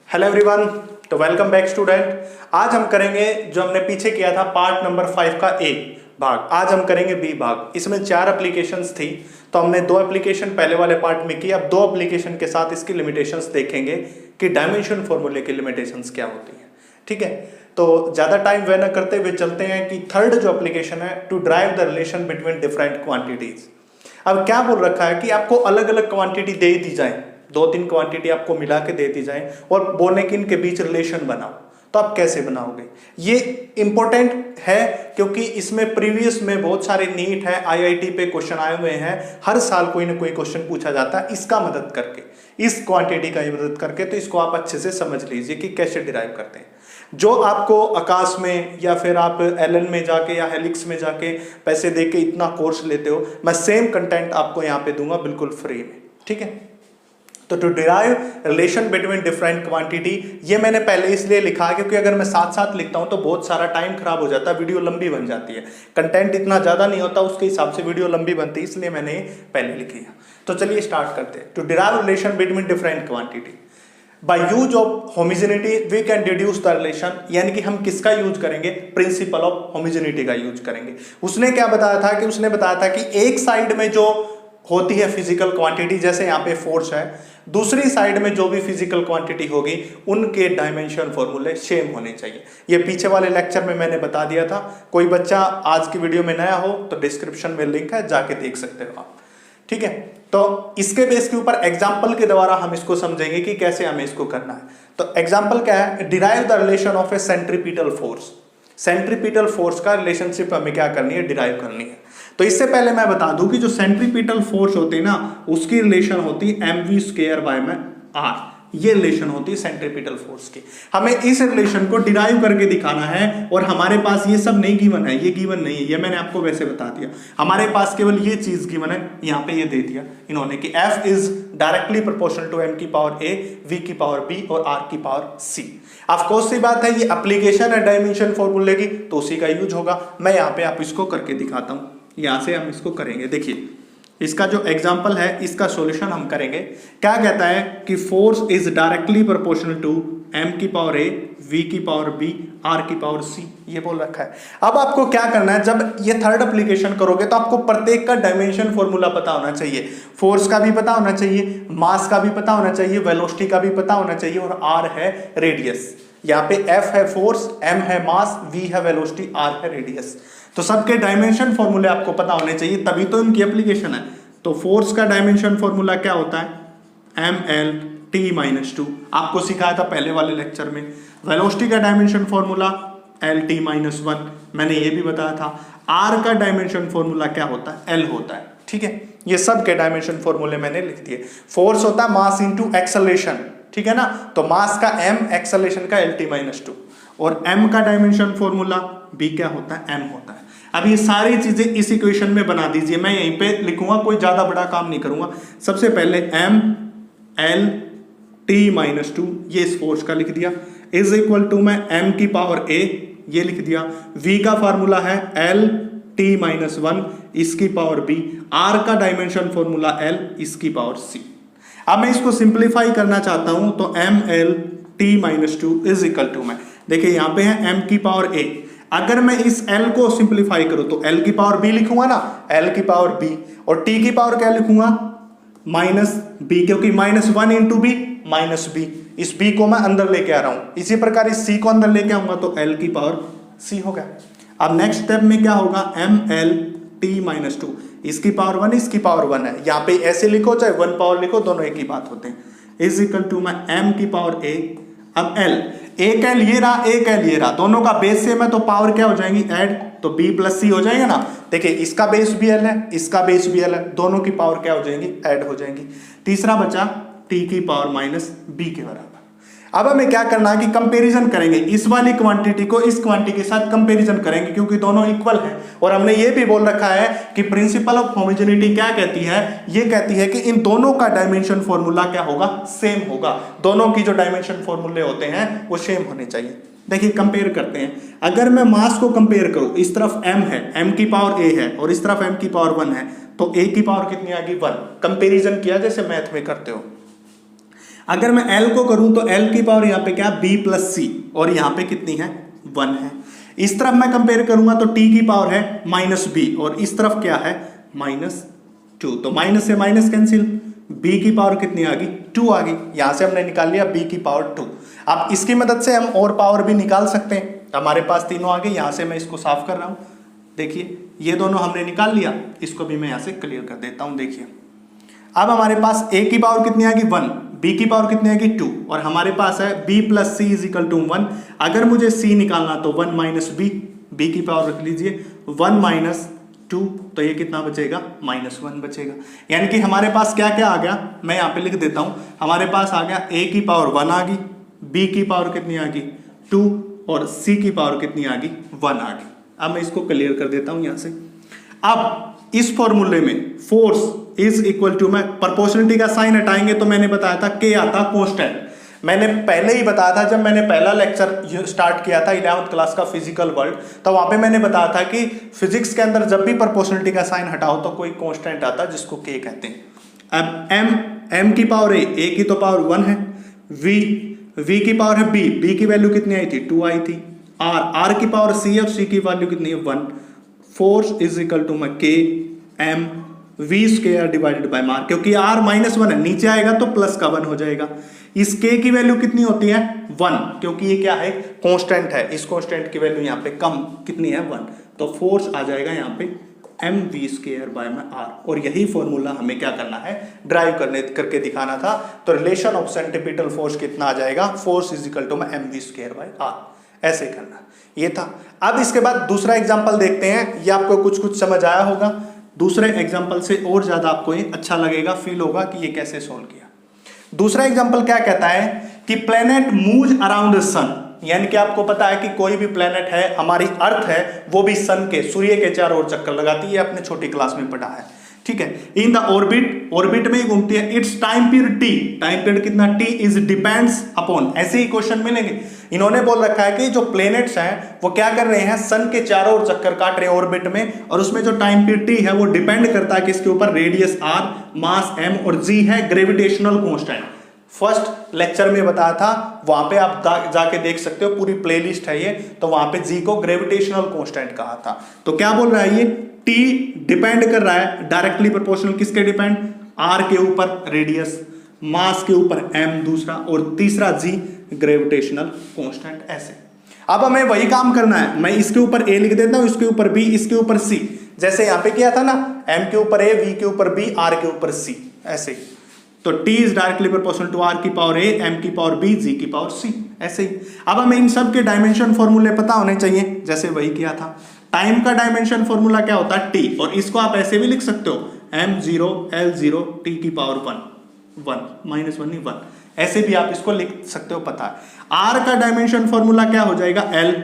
Hello everyone, तो welcome back student. आज हम करेंगे जो हमने पीछे किया था पार्ट नंबर 5 का ए भाग, आज हम करेंगे बी भाग। इसमें 4 एप्लीकेशंस थी, तो हमने 2 एप्लीकेशन पहले वाले पार्ट में की। अब 2 एप्लीकेशन के साथ इसकी लिमिटेशंस देखेंगे कि डायमेंशन फॉर्मूले की लिमिटेशंस क्या होती हैं। ठीक है, तो ज़्यादा टाइम वे न करते हुए चलते हैं कि थर्ड जो एप्लीकेशन है, to drive the relation between different quantities. अब क्या बोल रखा है कि आपको अलग अलग क्वांटिटी दे दी जाए, 2-3 क्वांटिटी आपको मिला के दे दी जाए और बोलने कि इनके बीच रिलेशन बनाओ, तो आप कैसे बनाओगे। ये इंपॉर्टेंट है क्योंकि इसमें प्रीवियस में बहुत सारे नीट है, आईआईटी पे क्वेश्चन आए हुए हैं। हर साल कोई ना कोई क्वेश्चन पूछा जाता है इसका मदद करके, इस क्वांटिटी का मदद करके। तो इसको आप अच्छे से समझ लीजिए कि कैसे डिराइव करते हैं। जो आपको आकाश में या फिर आप एलन में जाके या हेलिक्स में जाके पैसे दे के इतना कोर्स लेते हो, मैं सेम कंटेंट आपको यहाँ पे दूंगा बिल्कुल फ्री में। ठीक है, तो to derive relation between different quantity, ये मैंने पहले इसलिए लिखा है क्योंकि अगर मैं साथ साथ लिखता हूं तो बहुत सारा टाइम खराब हो जाता है, वीडियो लंबी बन जाती है। कंटेंट इतना ज्यादा नहीं होता, उसके हिसाब से वीडियो लंबी बनती है, इसलिए मैंने पहले लिखी है। तो चलिए स्टार्ट करते हैं। To derive relation between different quantity by use of homogeneity we can deduce the relation, यानी कि हम किसका यूज करेंगे, प्रिंसिपल ऑफ होमोजेनिटी का यूज करेंगे। उसने क्या बताया था कि उसने बताया था कि एक साइड में जो होती है फिजिकल क्वांटिटी, जैसे यहाँ पे फोर्स है, दूसरी साइड में जो भी फिजिकल क्वांटिटी होगी उनके डायमेंशन फॉर्मूले सेम होने चाहिए। ये पीछे वाले लेक्चर में मैंने बता दिया था। कोई बच्चा आज की वीडियो में नया हो तो डिस्क्रिप्शन में लिंक है, जाके देख सकते हो आप। ठीक है, तो इसके बेस के ऊपर एग्जाम्पल के द्वारा हम इसको समझेंगे कि कैसे हमें इसको करना है। तो एग्जाम्पल क्या है, derive the relation of A centripetal force. Centripetal force का रिलेशनशिप हमें क्या करनी है, डिराइव करनी है। तो इससे पहले मैं बता दूं कि जो सेंट्रीपिटल फोर्स होती है ना, उसकी रिलेशन होती है mv² बाय में r। ये रिलेशन होती है सेंट्रीपिटल फोर्स की। हमें इस रिलेशन को डिराइव करके दिखाना है, और हमारे पास ये सब नहीं गिवन है, ये गिवन नहीं है, ये मैंने आपको वैसे बता दिया। हमारे पास केवल ये चीज गिवन है, यहाँ पे ये दे दिया इन्होंने कि f is directly proportional to m की पावर a, v की पावर b और r की पावर c। ऑफ कोर्स सी बात है, ये एप्लीकेशन है डायमेंशन फॉर्मूले की, तो उसी का यूज होगा। मैं यहाँ पे आप इसको करके दिखाता हूँ, यहां से हम इसको करेंगे। देखिए, इसका जो एग्जांपल है इसका सॉल्यूशन हम करेंगे। क्या कहता है कि force is directly proportional to m की पावर a, v की पावर b, r की पावर c, ये बोल रखा है। अब आपको क्या करना है, जब ये थर्ड एप्लीकेशन करोगे तो आपको प्रत्येक का डायमेंशन फॉर्मूला पता होना चाहिए। फोर्स का भी पता होना चाहिए, मास का भी पता होना चाहिए, वेलोसिटी का भी पता होना चाहिए, और r है रेडियस। यहाँ पे f है फोर्स, m है मास, v है वेलोसिटी, r है रेडियस। तो सबके डायमेंशन फॉर्मूले आपको पता होने चाहिए, तभी तो इनकी एप्लीकेशन है। तो फोर्स का डायमेंशन फॉर्मूला क्या होता है, ml_t-2, आपको सिखाया था पहले वाले लेक्चर में। वेलोसिटी का डायमेंशन फॉर्मूला L_t-1, मैंने ये भी बताया था। r का डायमेंशन फॉर्मूला क्या होता है, L होता है। ठीक है, ये सब के डायमेंशन फॉर्मूले मैंने लिख दिए। फोर्स होता है मास इंटू एक्सेलरेशन, ठीक है ना, तो मास का m, एक्सेलरेशन का L_t-2, और m का डायमेंशन फॉर्मूला b क्या होता है, m होता है। अब ये सारी चीजें इस इक्वेशन में बना दीजिए, मैं यहीं पे लिखूंगा, कोई ज्यादा बड़ा काम नहीं करूंगा। सबसे पहले mL_t-2, ये इस फोर्स का लिख दिया, इज इक्वल टू मैं m की पावर a, ये लिख दिया। v का फार्मूला है L_t-1, इसकी पावर b, r का डायमेंशन फॉर्मूला L, इसकी पावर c। अब मैं इसको सिंप्लीफाई करना चाहता हूं, तो mL_t-2 इज इक्वल टू, मैं देखिए यहाँ पे है m की पावर a। अगर मैं इस L को सिंप्लीफाई करूं तो L की पावर b लिखूंगा ना, L की पावर b, और t की पावर क्या लिखूंगा, -b, क्योंकि -1 इंटू b -b, इस b को मैं अंदर लेके आ रहा हूं। इसी प्रकार इस c को अंदर लेके आऊंगा तो L की पावर c हो गया। अब नेक्स्ट स्टेप में क्या होगा, mL_t-2, इसकी पावर 1, इसकी पावर 1 है, यहाँ पे ऐसे लिखो चाहे 1 पावर लिखो, दोनों एक ही बात होते हैं। इज इक्वल टू मैं m की पावर a, अब L, एक L ये रहा, एक L ये रहा, दोनों का बेस सेम है तो पावर क्या हो जाएंगी, ऐड, तो b + c हो जाएगा ना। देखिए, इसका बेस भी L है, इसका बेस भी L है, दोनों की पावर क्या हो जाएंगी, ऐड हो जाएंगी। तीसरा बचा t की पावर -b के बराबर। अब हमें क्या करना है कि कंपैरिजन करेंगे, इस वाली क्वांटिटी को इस क्वांटिटी के साथ कंपैरिजन करेंगे, क्योंकि दोनों इक्वल हैं। और हमने ये भी बोल रखा है कि प्रिंसिपल ऑफ होमोजेनिटी क्या कहती है, ये कहती है कि इन दोनों का डायमेंशन फॉर्मूला क्या होगा, सेम होगा। दोनों की जो डायमेंशन फॉर्मूले होते हैं वो सेम होने चाहिए। देखिए, कंपेयर करते हैं। अगर मैं मास को कंपेयर करूं, इस तरफ m है, m की पावर a है, और इस तरफ m की पावर 1 है, तो a की पावर कितनी आ गई, 1। कंपेरिजन किया जैसे मैथ में करते हो। अगर मैं l को करूं तो l की पावर यहाँ पे क्या b प्लस सी, और यहाँ पे कितनी है 1 है। इस तरफ मैं कंपेयर करूंगा तो t की पावर है माइनस बी, और इस तरफ क्या है -2, तो माइनस से माइनस कैंसिल, b की पावर कितनी आ गई 2 आ गई। यहां से हमने निकाल लिया b की पावर 2। अब इसकी मदद से हम और पावर भी निकाल सकते हैं, हमारे पास तीनों आ गए। यहां से मैं इसको साफ कर रहा हूं, देखिए ये दोनों हमने निकाल लिया, इसको भी मैं यहां से क्लियर कर देता हूं। देखिए अब हमारे पास a की पावर कितनी आ गई 1, b की पावर कितनी आ गई 2, और हमारे पास है b plus c is equal to 1। अगर मुझे c निकालना तो 1 माइनस b की पावर रख लीजिए 1 माइनस 2, तो ये कितना बचेगा -1 बचेगा। यानी कि हमारे पास क्या क्या आ गया, मैं यहाँ पे लिख देता हूँ। हमारे पास आ गया a की पावर 1 आ गई, b की पावर कितनी आ गई 2, और c की पावर कितनी आ गई 1 आ गई। अब मैं इसको क्लियर कर देता हूँ यहाँ से। अब इस फॉर्मूले में फोर्स इज इक्वल टू, मैं प्रोपोर्शनलिटी का साइन हटाएंगे तो मैंने बताया था k आता कांस्टेंट। मैंने पहले ही बताया था, जब मैंने पहला लेक्चर स्टार्ट किया था 11th क्लास का फिजिकल वर्ल्ड, तो वहां पे मैंने बताया था कि फिजिक्स के अंदर जब भी प्रोपोर्शनलिटी का साइन हटाओ तो कोई कांस्टेंट आता है जिसको k कहते हैं। अब m की पावर a की तो पावर 1 है, v की पावर है b की वैल्यू कितनी आई थी 2 आई थी, r की पावर c और c की वैल्यू कितनी है 1। फोर्स इज इक्वल टू में k m v square divided by मार, क्योंकि r -1 है, नीचे आएगा तो प्लस का 1 हो जाएगा। इस k की वैल्यू कितनी होती है 1, क्योंकि ये क्या है कांस्टेंट है, इस कांस्टेंट की वैल्यू यहाँ पे कम कितनी है 1, तो फोर्स आ जाएगा यहाँ पे एम वी स्क्वायर बाय में आर। और यही फॉर्मूला हमें क्या करना है ड्राइव करके दिखाना था। तो रिलेशन ऑफ सेंट्रीपिटल फोर्स कितना आ जाएगा, फोर्स इज इक्वल टू में m v square by r, ऐसे करना ये था। अब इसके बाद दूसरा एग्जांपल देखते हैं, ये आपको कुछ कुछ समझ आया होगा, दूसरे एग्जांपल से और ज्यादा आपको ये अच्छा लगेगा, फील होगा कि ये कैसे सोल्व किया। दूसरा एग्जांपल क्या कहता है कि प्लेनेट मूव्स अराउंड द सन, यानी कि आपको पता है कि कोई भी प्लेनेट है, हमारी अर्थ है, वो भी सन के सूर्य के चारों ओर चक्कर लगाती है, अपने छोटी क्लास में पढ़ा है, ठीक है। इन द ऑर्बिट, ऑर्बिट में ही घूमती है। It's time period T, time period कितना टी इज डिपेंड्स अपॉन, ऐसे ही क्वेश्चन मिलेंगे। इन्होंने बोल रखा है कि जो प्लेनेट्स हैं वो क्या कर रहे हैं, सन के चारों ओर चक्कर काट रहे हैं ऑर्बिट में, और उसमें जो टाइम पीरियड टी है वो डिपेंड करता है किसके ऊपर, रेडियस आर, मास एम, और जी है ग्रेविटेशनल कांस्टेंट। फर्स्ट लेक्चर में बताया था, वहां पे आप जाके देख सकते हो, पूरी प्लेलिस्ट है ये, तो वहां पे जी को ग्रेविटेशनल कांस्टेंट कहा था। तो क्या बोल रहा है ये, टी डिपेंड कर रहा है डायरेक्टली प्रोपोर्शनल किसके डिपेंड, आर के ऊपर रेडियस, मास के ऊपर एम दूसरा, और तीसरा जी ग्रेविटेशनल कांस्टेंट। ऐसे अब हमें वही काम करना है, मैं इसके ऊपर ए लिख देता हूं, इसके ऊपर बी, इसके ऊपर सी, जैसे यहां पे किया था ना, एम के ऊपर ए, वी के ऊपर बी, आर के ऊपर सी, ऐसे ही। तो T is directly proportional to R की पावर A, M की पावर B, G की पावर C, ऐसे ही। अब हमें इन सब के डायमेंशन फॉर्मूले पता होने चाहिए, जैसे वही किया था। टाइम का डायमेंशन फॉर्मूला क्या होता है T, और इसको आप ऐसे भी लिख सकते हो M0 L0 T की पावर 1 -1 नहीं 1, ऐसे भी आप इसको लिख सकते हो, पता है। R का डायमेंशन फॉर्मूला क्या हो जाएगा L,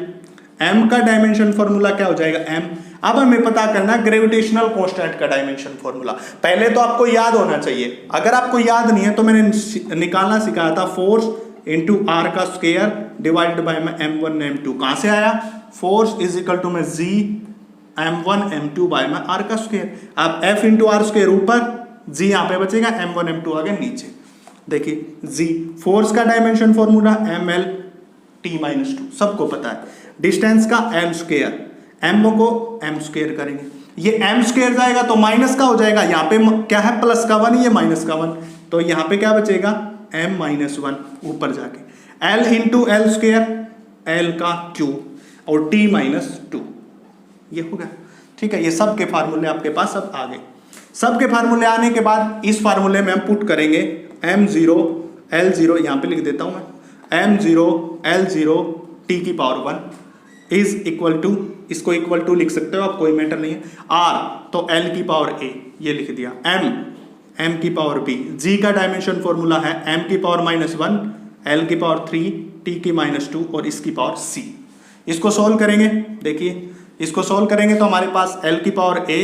M का डायमेंशन फॉर्मूला क्या हो जाएगा M। अब हमें पता करना ग्रेविटेशनल कांस्टेंट का डायमेंशन फॉर्मूला, पहले तो आपको याद होना चाहिए, अगर आपको याद नहीं है तो मैंने निकालना सिखाया था, फोर्स इंटू आर का स्क्वायर डिवाइडेड बाय में m1 m2, कहां से आया, फोर्स इज इक्वल टू में जी m1 m2 बाय में आर का स्क्वायर। अब f इंटू आर स्क्वायर ऊपर, जी यहाँ पे बचेगा, m1 m2 आ गया नीचे। देखिए जी, फोर्स का डायमेंशन फॉर्मूला ml t-2, सबको पता है। डिस्टेंस का m स्क्वायर, m को m स्क्वायर करेंगे, ये m स्क्वायर जाएगा तो माइनस का हो जाएगा, यहाँ पे क्या है प्लस का 1, ये माइनस का 1, तो यहाँ पे क्या बचेगा m -1 ऊपर जाके, l into L square, l का क्यूब, और t-2, ये हो गया, ठीक है। ये सब के फार्मूले आपके पास अब आ गए। सब के फार्मूले आने के बाद इस फार्मूले में हम पुट करेंगे m0 L0, यहाँ पे लिख देता हूं मैं, m0 L0 t की पावर 1 इज इक्वल टू, इसको इक्वल टू लिख सकते हो आप, कोई मैटर नहीं है, r तो l की पावर a, ये लिख दिया, m की पावर b, g का डायमेंशन फॉर्मूला है m की पावर -1, l की पावर 3, t की -2, और इसकी पावर c। इसको सोल्व करेंगे, देखिए इसको सोल्व करेंगे तो हमारे पास l की पावर a,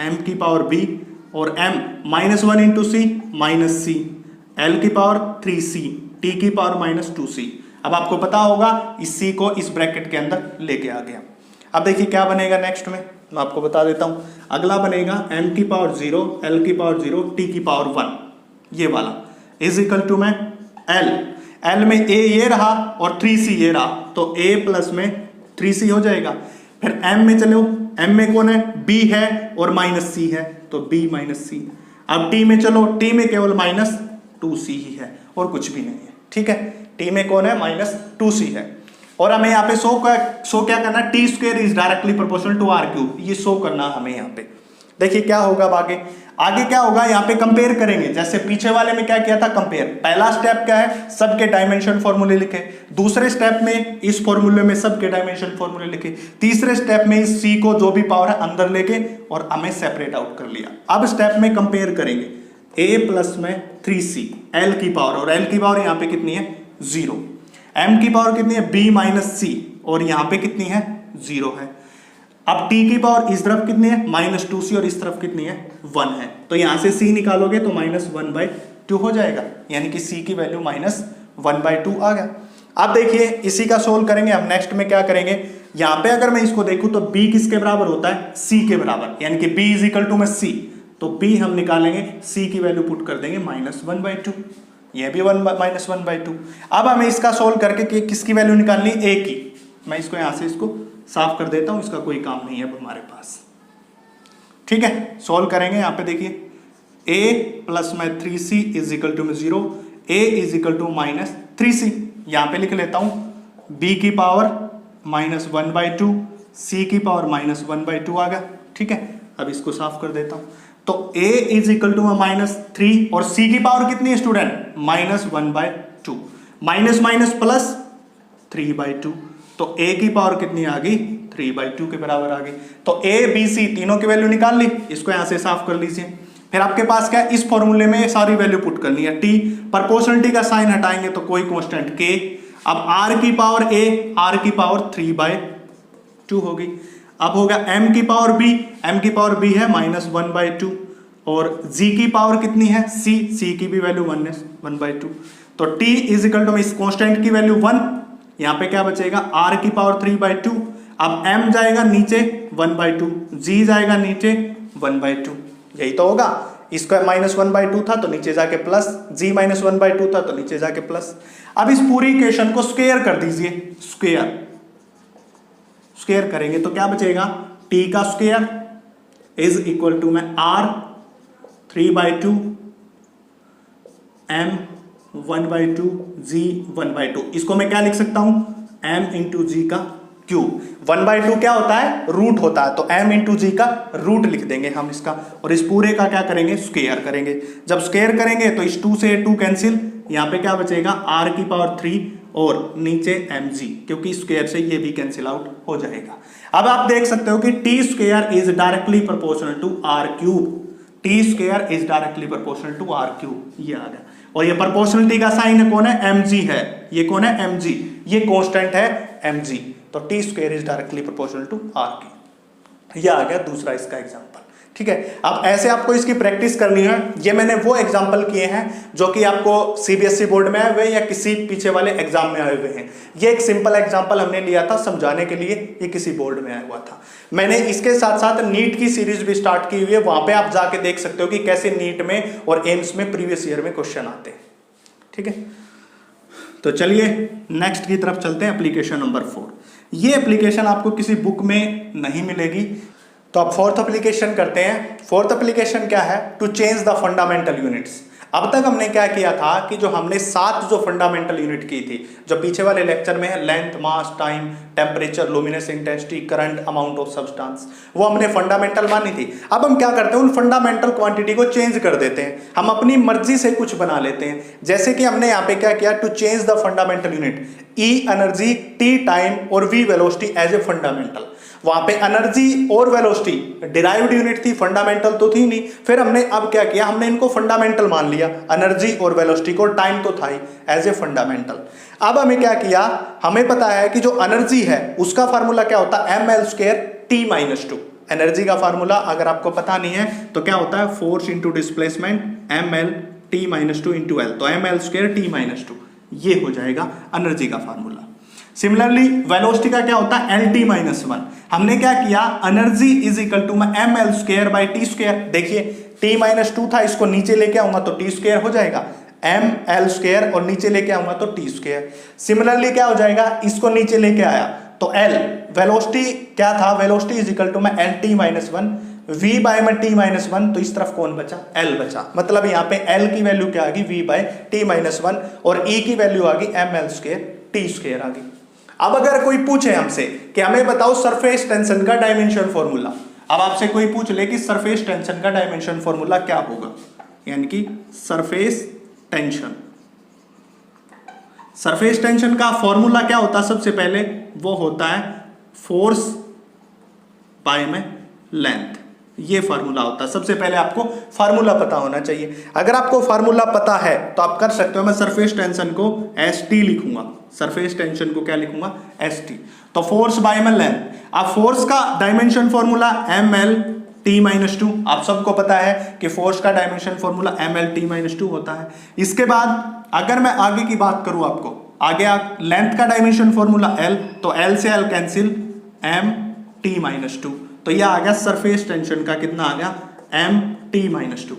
m की पावर b, और m -1 into c -c, l की पावर 3c, t की पावर -2c। अब आपको पता होगा इस c को इस ब्रैकेट के अंदर लेके आ गया। अब देखिए क्या बनेगा नेक्स्ट में, मैं आपको बता देता हूं। अगला बनेगा m की पावर 0, l की पावर 0, t की पावर 1, ये वाला इज इक्वल टू में एल, एल में ए ये रहा और 3c ये रहा, तो a प्लस में 3c हो जाएगा। फिर m में चलो, m में कौन है, b है और माइनस c है, तो b माइनस c। अब t में चलो, t में केवल माइनस 2c ही है और कुछ भी नहीं है, ठीक है। t में कौन है, माइनस 2c है। और हमें यहाँ पे शो क्या करना, t square is directly proportional to r cube, ये शो करना हमें यहाँ पे। देखिए क्या होगा अब आगे क्या होगा, यहाँ पे कंपेयर करेंगे। जैसे पीछे वाले में क्या किया था, कंपेयर। पहला स्टेप क्या है, सबके डायमेंशन फॉर्मूले लिखे। दूसरे स्टेप में इस फॉर्मूले में सबके डायमेंशन फॉर्मूले लिखे। तीसरे स्टेप में इस सी को जो भी पावर है अंदर लेके और हमें सेपरेट आउट कर लिया। अब स्टेप में कंपेयर करेंगे, a प्लस में 3c l की पावर, और l की पावर यहाँ पे कितनी है, 0। m की पावर कितनी है, b माइनस c, और यहाँ पे कितनी है, 0 है। अब t की पावर इस तरफ कितनी है, माइनस 2c, और इस तरफ कितनी है, 1 है। तो यहां से c निकालोगे तो माइनस 1/2 हो जाएगा, यानी कि c की वैल्यू माइनस 1/2 आ गया। अब देखिए इसी का सोल्व करेंगे। अब नेक्स्ट में क्या करेंगे, यहां पे अगर मैं इसको देखूं तो b किसके बराबर होता है, c के बराबर, यानी कि b इज इक्वल टू में c, तो b हम निकालेंगे, c की वैल्यू पुट कर देंगे माइनस 1/2, यह भी माइनस 1/2। अब हमें इसका सोल्व करके किसकी वैल्यू निकालनी, a की। मैं इसको यहां से इसको साफ कर देता हूं, इसका कोई काम नहीं है अब हमारे पास, ठीक है। सोल्व करेंगे, यहां पे देखिए a प्लस में 3c इज इक्वल टू में 0, a is equal to minus 3c। यहां पे लिख लेता हूं, b की पावर माइनस 1/2, c की पावर माइनस 1/2 आ गया, ठीक है। अब इसको साफ कर देता हूं, तो a is equal to minus 3 और c की पावर कितनी है student, minus 1/2, minus minus plus 3/2, तो a की पावर कितनी आ गई, 3/2 के बराबर आ गई। तो a b c तीनों की वैल्यू निकाल ली, इसको यहां से साफ कर लीजिए। फिर आपके पास क्या है, इस फॉर्मूले में सारी वैल्यू पुट करनी है। t, प्रोपोर्शनलिटी का साइन हटाएंगे तो कोई कांस्टेंट k। अब r की पावर a, r की पावर 3/2 होगी। अब होगा m की पावर b, m की पावर b है माइनस 1/2, और g की पावर कितनी है, c की भी वैल्यू 1/2। तो t इज इक्वल टू, इस कांस्टेंट की वैल्यू 1, यहां पे क्या बचेगा, r की पावर 3/2। अब m जाएगा नीचे 1/2, g जाएगा नीचे 1/2, यही तो होगा। इसका माइनस 1/2 था तो नीचे जाके प्लस, g माइनस 1/2 था तो नीचे जाके प्लस। अब इस पूरी इक्वेशन को स्क्वायर कर दीजिए, स्क्वायर करेंगे तो क्या बचेगा, t का स्क्वायर इज इक्वल टू में r 3/2, m 1/2, g 1/2। इसको मैं क्या लिख सकता हूं, m इंटू जी का क्यूब। 1/2 क्या होता है, रूट होता है, तो m इंटू जी का रूट लिख देंगे हम इसका, और इस पूरे का क्या करेंगे, स्क्वायर करेंगे। जब स्क्वायर करेंगे तो इस 2 से 2 कैंसिल, यहाँ पे क्या बचेगा, r की पावर 3 और नीचे mg, क्योंकि स्क्वायर से ये भी कैंसिल आउट हो जाएगा। अब आप देख सकते हो कि t square is directly proportional to r cube, t square is directly proportional to r cube, ये आ गया। और ये प्रोपोर्शनलिटी का साइन कौन है, mg है, ये कौन है, mg, ये कांस्टेंट है mg, तो t square is directly proportional to r cube, ये आ गया दूसरा इसका एग्जांपल, ठीक है। अब ऐसे आपको इसकी प्रैक्टिस करनी है। ये मैंने वो एग्जांपल किए हैं जो कि आपको सीबीएसई बोर्ड में आए हुए या किसी पीछे वाले एग्जाम में आए हुए हैं। ये एक सिंपल एग्जांपल हमने लिया था समझाने के लिए, ये किसी बोर्ड में आया हुआ था। मैंने इसके साथ साथ नीट की सीरीज भी स्टार्ट की हुई है, वहां पे आप जाके देख सकते हो कि कैसे नीट में और एम्स में प्रीवियस ईयर में क्वेश्चन आते हैं, ठीक है। तो चलिए नेक्स्ट की तरफ चलते हैं, एप्लीकेशन नंबर 4। ये एप्लीकेशन आपको किसी बुक में नहीं मिलेगी, तो अब फोर्थ एप्लीकेशन करते हैं। फोर्थ एप्लीकेशन क्या है, to change the fundamental units. अब तक हमने क्या किया था कि जो हमने 7 जो फंडामेंटल यूनिट की थी, जो पीछे वाले लेक्चर में है, length, mass, time, temperature, luminous intensity, current, amount of substance, वो हमने फंडामेंटल मानी थी। अब हम क्या करते हैं, उन फंडामेंटल क्वांटिटी को चेंज कर देते हैं, हम अपनी मर्जी से कुछ बना लेते हैं। जैसे कि हमने यहाँ पे क्या किया, to change the fundamental unit, E energy, T time और V velocity as a fundamental. वहां पे एनर्जी और वेलोसिटी डिराइव्ड यूनिट थी, फंडामेंटल तो थी नहीं। फिर हमने अब क्या किया, हमने इनको फंडामेंटल मान लिया, एनर्जी और वेलोसिटी को, टाइम तो था ही एज ए फंडामेंटल। अब हमें क्या किया, हमें पता है कि जो एनर्जी है उसका फार्मूला क्या होता है, ml²T-2। एनर्जी का फार्मूला अगर आपको पता नहीं है तो क्या होता है, force into displacement ml_T-2 into L, तो ml²T-2, ये हो जाएगा एनर्जी का फार्मूला। सिमिलरली वेलोसिटी का क्या होता है, LT-1। हमने क्या किया, energy is equal to ml² by T²। देखिए T-2 था, इसको नीचे लेके आऊंगा तो T² हो जाएगा, एम एल स्क्वायर और नीचे लेके आऊंगा तो टी स्क्वायर। सिमिलरली क्या हो जाएगा, इसको नीचे लेके आया तो एल वेलोसिटी क्या था, वेलोसिटी इज इक्वल टू में l t minus one, v by में t माइनस वन, तो इस तरफ कौन बचा, l बचा। मतलब यहाँ पे l की वैल्यू क्या आ गई, v by t minus one, और e की वैल्यू आ गई M L square T square आ गई। अब अगर कोई पूछे हमसे कि हमें बताओ सरफेस टेंशन का डायमेंशन फॉर्मूला, अब आपसे कोई पूछ ले कि सरफेस टेंशन का डायमेंशन फॉर्मूला क्या होगा, यानी कि सरफेस टेंशन का फॉर्मूला क्या होता है, सबसे पहले वो होता है फोर्स बाय में लेंथ, ये फार्मूला होता है। सबसे पहले आपको फार्मूला पता होना चाहिए। अगर आपको फार्मूला पता है तो आप कर सकते हो, मैं सरफेस टेंशन को एस टी लिखूंगा, सरफेस टेंशन को क्या लिखूंगा, एस टी। तो फोर्स बाय में लेंथ, अब फोर्स का dimension formula m l t minus two, आप सबको पता है कि फोर्स का dimension formula m l t minus two होता है। इसके बाद अगर मैं आगे की बात करूं, आपको आगे लेंथ का डायमेंशन फॉर्मूला एल, तो एल से l cancel, m t minus two, तो यह आ गया सरफेस टेंशन का कितना आ गया, एम टी माइनस टू।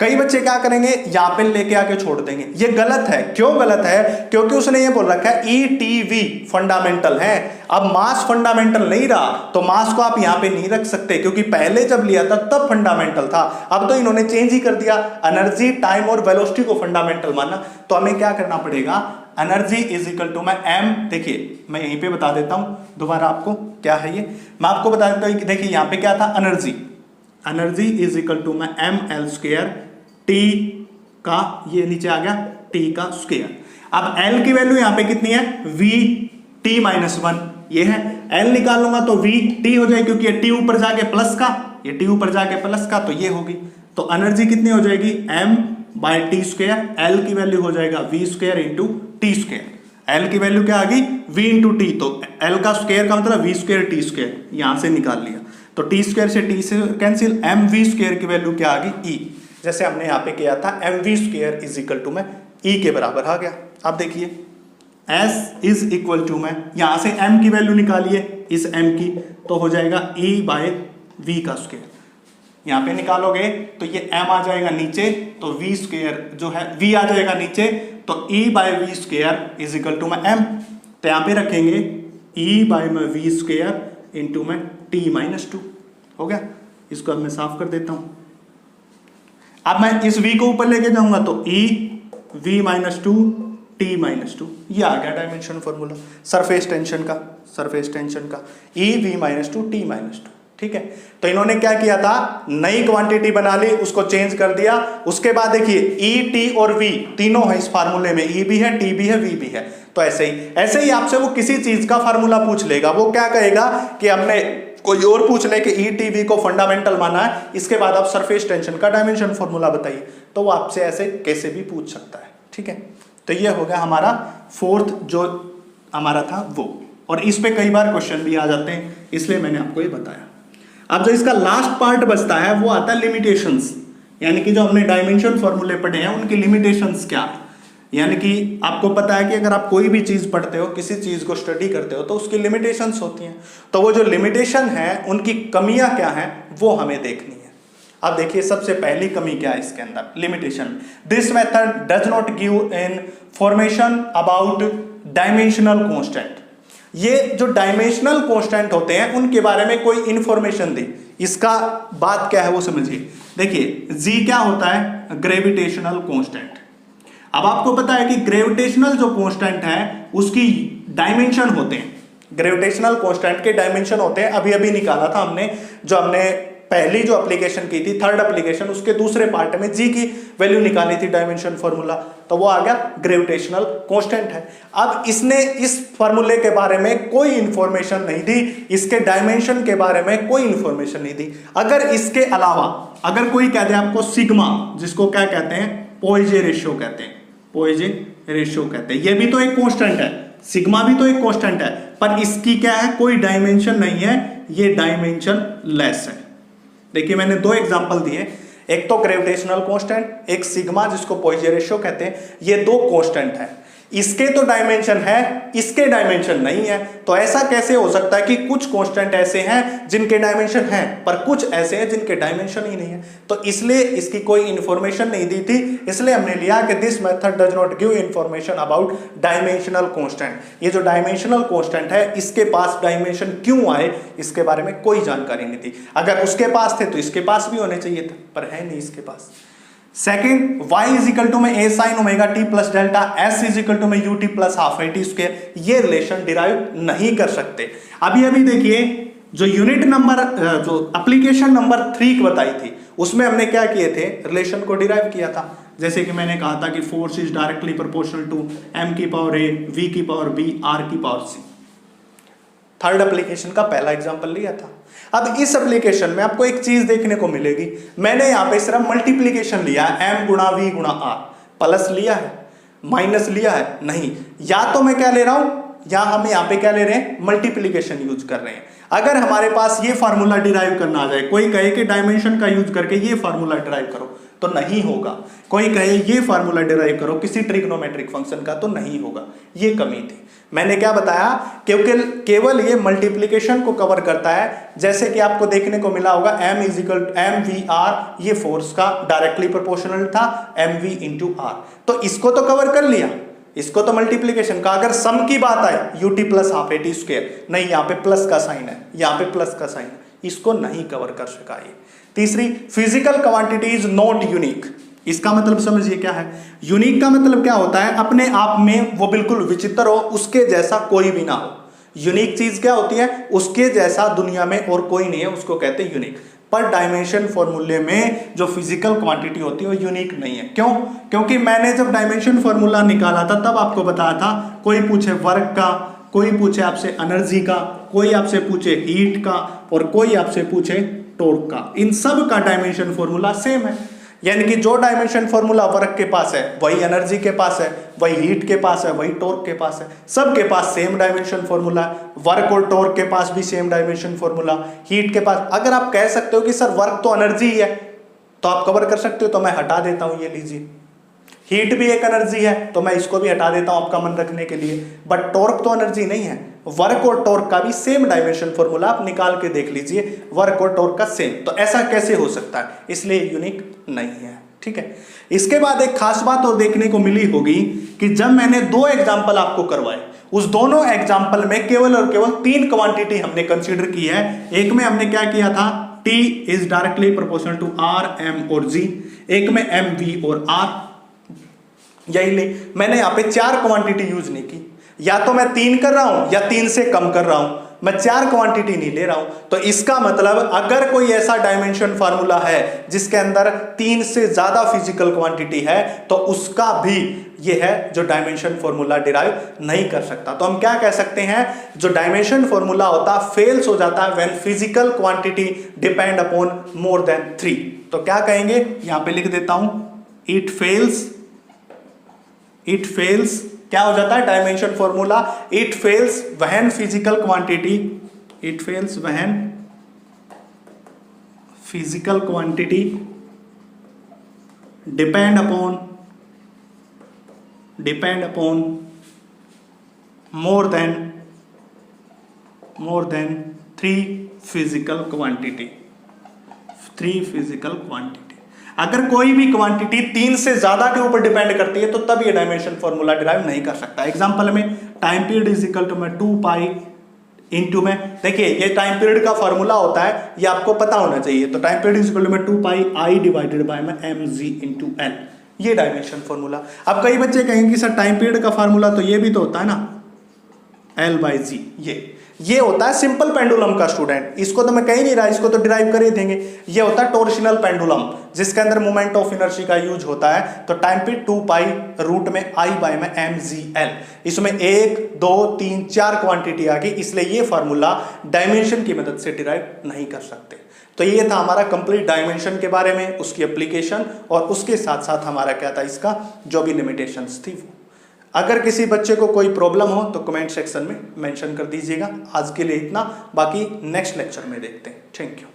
कई बच्चे क्या करेंगे, यहां पे लेके आके छोड़ देंगे, ये गलत है। क्यों गलत है, क्योंकि उसने ये बोल रखा है ईटीवी फंडामेंटल है। अब मास फंडामेंटल नहीं रहा तो मास को आप यहां पे नहीं रख सकते, क्योंकि पहले जब लिया था तब फंडामेंटल था, अब तो इन्होंने चेंज ही कर दिया, एनर्जी टाइम और वेलोसिटी को फंडामेंटल माना। तो हमें क्या करना पड़ेगा, एनर्जी इज इक्वल टू में एम, देखिए मैं यहीं पे बता देता हूं दोबारा आपको क्या है ये, मैं आपको बता देता हूं कि देखिए यहां पे क्या था, एनर्जी इज इक्वल टू में एम एल स्क्वायर टी का, ये नीचे आ गया टी का स्क्वायर। अब एल की वैल्यू यहां पे कितनी है, वी टी माइनस वन, ये है, एल निकाल लूंगा तो वी टी हो जाएगी, क्योंकि ये टी ऊपर जाके प्लस का, ये टी ऊपर जाके प्लस का, तो ये होगी। तो एनर्जी कितनी हो जाएगी, m by t square, l की वैल्यू हो जाएगा v square into t square. L की वैल्यू क्या आ गई, वी इंटू टी, तो एल का स्क्वायर का मतलब वी स्क्वायर टी स्क्वायर, यहां से निकाल लिया, तो टी स्क्वायर से टी से कैंसिल, एम वी स्क्वायर की वैल्यू क्या आ गई, ई, जैसे हमने यहां पे किया था m v square is equal to में ई के बराबर आ गया। अब देखिए एस इज इक्वल टू में, यहां से एम की वैल्यू निकालिए इस एम की, तो हो जाएगा ई बाय वी का स्क्वायर, यहां पे निकालोगे तो ये m आ जाएगा नीचे, तो v स्क्वायर जो है v आ जाएगा नीचे, तो e by v square is equal to में m, तो यहां पे रखेंगे e बाय में वी स्क्वायर इंटू में t माइनस टू, हो गया। इसको अब मैं साफ कर देता हूं। अब मैं इस v को ऊपर लेके जाऊंगा तो e v minus two t minus to, ये आ गया डायमेंशन फॉर्मूला सरफेस टेंशन का, e v minus two t minus to, ठीक है। तो इन्होंने क्या किया था, नई क्वांटिटी बना ली, उसको चेंज कर दिया। उसके बाद देखिए ई टी और वी तीनों है इस फार्मूले में, ई भी है, टी भी है, वी भी है। तो ऐसे ही आपसे वो किसी चीज का फार्मूला पूछ लेगा, वो क्या कहेगा कि हमने कोई और पूछ ले कि ई टी वी को फंडामेंटल माना है, इसके बाद आप सरफेस टेंशन का डायमेंशन फॉर्मूला बताइए, तो वो आपसे ऐसे कैसे भी पूछ सकता है, ठीक है। तो ये हो गया हमारा फोर्थ जो हमारा था वो, और इस पे कई बार क्वेश्चन भी आ जाते हैं, इसलिए मैंने आपको ये बताया। अब जो इसका लास्ट पार्ट बचता है वो आता है लिमिटेशंस, यानी कि जो हमने डायमेंशन फॉर्मूले पढ़े हैं उनकी लिमिटेशंस क्या, यानी कि आपको पता है कि अगर आप कोई भी चीज पढ़ते हो, किसी चीज को स्टडी करते हो, तो उसकी लिमिटेशंस होती हैं, तो वो जो लिमिटेशन है उनकी कमियां क्या हैं वो हमें देखनी है। अब देखिए सबसे पहली कमी क्या है इसके अंदर, limitation, this method does not give information about dimensional constant. ये जो डायमेंशनल कांस्टेंट होते हैं उनके बारे में कोई इंफॉर्मेशन दे, इसका बात क्या है वो समझिए। देखिए जी क्या होता है, ग्रेविटेशनल कांस्टेंट। अब आपको पता है कि ग्रेविटेशनल जो कांस्टेंट है उसकी डायमेंशन होते हैं, ग्रेविटेशनल कांस्टेंट के डायमेंशन होते हैं। अभी अभी निकाला था हमने, जो हमने पहली जो एप्लीकेशन की थी, थर्ड एप्लीकेशन, उसके दूसरे पार्ट में जी की वैल्यू निकाली थी डायमेंशन फॉर्मूला, तो वो आ गया ग्रेविटेशनल कांस्टेंट है। अब इसने इस फॉर्मूले के बारे में कोई इंफॉर्मेशन नहीं दी, इसके डायमेंशन के बारे में कोई इंफॉर्मेशन नहीं दी। अगर इसके अलावा अगर कोई कह दे आपको सिग्मा, जिसको क्या कहते हैं, पोइजे रेशियो कहते हैं, पोइजे रेशियो कहते हैं, ये भी तो एक कांस्टेंट है, सिग्मा भी तो एक कांस्टेंट है, पर इसकी क्या है, कोई डायमेंशन नहीं है, ये डायमेंशन लेस है। देखिए मैंने दो एग्जांपल दिए, एक तो ग्रेविटेशनल कांस्टेंट, एक सिग्मा जिसको पोइजे रेशियो कहते हैं, ये दो कांस्टेंट है। इसके तो डायमेंशन है, इसके डायमेंशन नहीं है। तो ऐसा कैसे हो सकता है कि कुछ कांस्टेंट ऐसे हैं जिनके डायमेंशन हैं पर कुछ ऐसे हैं जिनके डायमेंशन ही नहीं है। तो इसलिए इसकी कोई इंफॉर्मेशन नहीं दी थी, इसलिए हमने लिया कि this method does not give information about dimensional constant. ये जो डायमेंशनल कांस्टेंट है इसके पास डायमेंशन क्यों आए इसके बारे में कोई जानकारी नहीं थी। अगर उसके पास थे तो इसके पास भी होने चाहिए थे, पर है नहीं इसके पास। Second, y is equal to में a sin omega t plus delta, s is equal to में ut plus half I T square, ये रिलेशन डिराइव नहीं कर सकते। अभी देखिए जो यूनिट नंबर जो एप्लीकेशन नंबर 3 बताई थी उसमें हमने क्या किए थे, रिलेशन को डिराइव किया था। जैसे कि मैंने कहा था कि force is directly proportional to m की पावर a, v की पावर b, r की पावर c। थर्ड एप्लीकेशन का पहला एग्जांपल लिया था। अब इस एप्लीकेशन में आपको एक चीज देखने को मिलेगी, मैंने यहां पे सिर्फ मल्टीप्लीकेशन लिया है, m गुणा v गुणा r, प्लस लिया है, माइनस लिया है नहीं। या तो मैं क्या ले रहा हूं, या हम यहां पे क्या ले रहे हैं, मल्टीप्लीकेशन यूज कर रहे हैं। अगर हमारे पास ये फार्मूला डिराइव करना आ जाए, कोई कहे कि डायमेंशन का यूज करके ये फार्मूला डिराइव करो, तो नहीं होगा। कोई कहे ये फार्मूला डिराइव करो किसी ट्रिग्नोमेट्रिक फंक्शन का, तो नहीं होगा। ये कमी थी। मैंने क्या बताया, क्योंकि केवल ये मल्टीप्लिकेशन को कवर करता है। जैसे कि आपको देखने को मिला होगा m is equal to m v r, ये फोर्स का डायरेक्टली प्रोपोर्शनल था mv इंटू आर, तो इसको तो कवर कर लिया, इसको तो मल्टीप्लिकेशन का। अगर सम की बात आए ut plus half A T square, नहीं यहाँ पे प्लस का साइन है, यहाँ पे प्लस का साइन है, इसको नहीं कवर कर सका ये। तीसरी, physical quantity is not unique. इसका मतलब समझिए क्या है, यूनिक का मतलब क्या होता है, अपने आप में वो बिल्कुल विचित्र हो, उसके जैसा कोई भी ना हो। यूनिक चीज क्या होती है, उसके जैसा दुनिया में और कोई नहीं है, उसको कहते हैं यूनिक। पर डायमेंशन फॉर्मूले में जो फिजिकल क्वांटिटी होती है वो यूनिक नहीं है। क्यों? क्योंकि मैंने जब डायमेंशन फॉर्मूला निकाला था तब आपको बताया था, कोई पूछे वर्क का, कोई पूछे आपसे एनर्जी का, कोई आपसे पूछे हीट का, और कोई आपसे पूछे टॉर्क का, इन सब का डायमेंशन फॉर्मूला सेम है। यानी कि जो डायमेंशन फॉर्मूला वर्क के पास है वही एनर्जी के पास है, वही हीट के पास है, वही टॉर्क के पास है, सबके पास सेम डायमेंशन फॉर्मूला। वर्क और टॉर्क के पास भी सेम डायमेंशन फॉर्मूला, हीट के पास। अगर आप कह सकते हो कि सर वर्क तो एनर्जी ही है, तो आप कवर कर सकते हो, तो मैं हटा देता हूं, ये लीजिए। हीट भी एक एनर्जी है, तो मैं इसको भी हटा देता हूं आपका मन रखने के लिए। बट टॉर्क तो एनर्जी नहीं है। वर्क और टॉर्क का भी सेम डायमेंशन फॉर्मूला आप निकाल के देख लीजिए, वर्क और टॉर्क का सेम। तो ऐसा कैसे हो सकता है, इसलिए यूनिक नहीं है। ठीक है। इसके बाद एक खास बात और देखने को मिली होगी कि जब मैंने 2 एग्जाम्पल आपको करवाए, उस दोनों एग्जाम्पल में केवल और केवल 3 क्वांटिटी हमने कंसीडर की है। एक में हमने क्या किया था, T is directly proportional to R, M और G। एक में M, V और R। यही ले, मैंने यहां पे 4 क्वांटिटी यूज नहीं की। या तो मैं 3 कर रहा हूं या 3 से कम कर रहा हूं, मैं 4 क्वांटिटी नहीं ले रहा हूं। तो इसका मतलब अगर कोई ऐसा डायमेंशन फार्मूला है जिसके अंदर 3 से ज्यादा फिजिकल क्वांटिटी है, तो उसका भी ये है जो डायमेंशन फॉर्मूला डिराइव नहीं कर सकता। तो हम क्या कह सकते हैं, जो डायमेंशन फॉर्मूला होता है फेल्स हो जाता है when physical quantity depend upon more than 3। तो क्या कहेंगे, यहां पे लिख देता हूं, इट फेल्स क्या हो जाता है dimension formula, it fails when physical quantity, it fails when physical quantity depend upon more than 3 physical quantity. अगर कोई भी क्वांटिटी 3 से ज्यादा के ऊपर डिपेंड करती है तो तब ये डायमेंशन फॉर्मूला डिराइव नहीं कर सकता। एग्जांपल में time period is equal to में 2 पाई इंटू में, देखिए ये टाइम पीरियड का फॉर्मूला होता है, ये आपको पता होना चाहिए। तो time period is equal to में 2 पाई आई डिवाइडेड बाय में mg इंटू एल, ये डायमेंशन फॉर्मूला। अब कई बच्चे कहेंगे सर टाइम पीरियड का फॉर्मूला तो ये भी तो होता है ना, L/G। ये होता है सिंपल पेंडुलम का स्टूडेंट, इसको तो मैं कह ही नहीं रहा, इसको तो डिराइव कर ही देंगे। ये होता है टॉर्शनल पेंडुलम जिसके अंदर मोमेंट ऑफ इनर्शी का यूज होता है। तो टाइम पे 2 पाई रूट में आई बाय में mgl, इसमें 1 2 3 4 क्वांटिटी आ गई, इसलिए ये फार्मूला डायमेंशन की मदद से डिराइव नहीं कर सकते। तो ये था हमारा कंप्लीट डायमेंशन के बारे में, उसकी एप्लीकेशन, और उसके साथ साथ हमारा क्या था, इसका जो भी लिमिटेशंस थी वो। अगर किसी बच्चे को कोई प्रॉब्लम हो तो कमेंट सेक्शन में मेंशन कर दीजिएगा। आज के लिए इतना, बाकी नेक्स्ट लेक्चर में देखते हैं। Thank you.